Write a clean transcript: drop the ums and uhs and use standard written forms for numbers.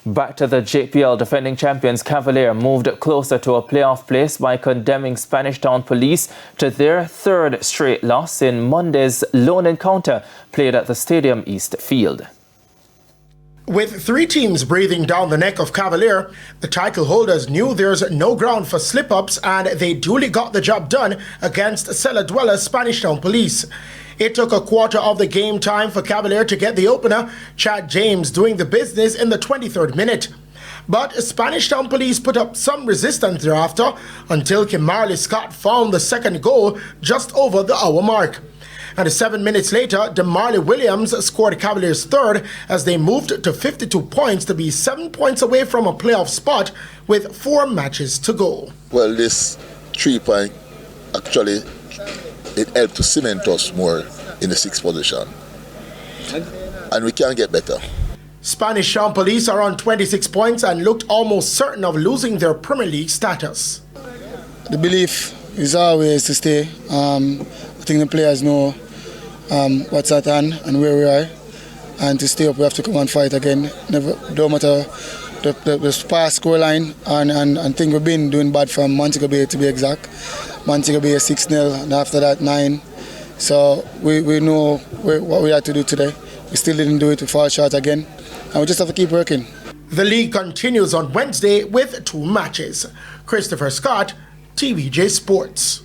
Back to the JPL, defending champions Cavalier moved closer to a playoff place by condemning Spanish Town Police to their third straight loss in Monday's lone encounter played at the Stadium East field. With three teams breathing down the neck of Cavalier, the title holders knew there's no ground for slip-ups and they duly got the job done against cellar-dweller Spanish Town Police. It took a quarter of the game time for Cavalier to get the opener, Chad James doing the business in the 23rd minute. But Spanish Town Police put up some resistance thereafter until Marley Scott found the second goal just over the hour mark. And 7 minutes later, DeMarley Williams scored Cavalier's third as they moved to 52 points to be 7 points away from a playoff spot with 4 matches to go. Well, this 3 point actually it helped to cement us more in the 6th position. And we can get better. Spanish Town Police are on 26 points and looked almost certain of losing their Premier League status. The belief is always to stay. I think the players know what's at hand and where we are. And to stay up, we have to come and fight again. Don't matter the past scoreline, and think we've been doing bad from Montego Bay to be exact. Montego Bay 6-0, and after that 9. So we know what we had to do today. We still didn't do it, we fall short again. And we just have to keep working. The league continues on Wednesday with 2 matches. Christopher Scott, TVJ Sports.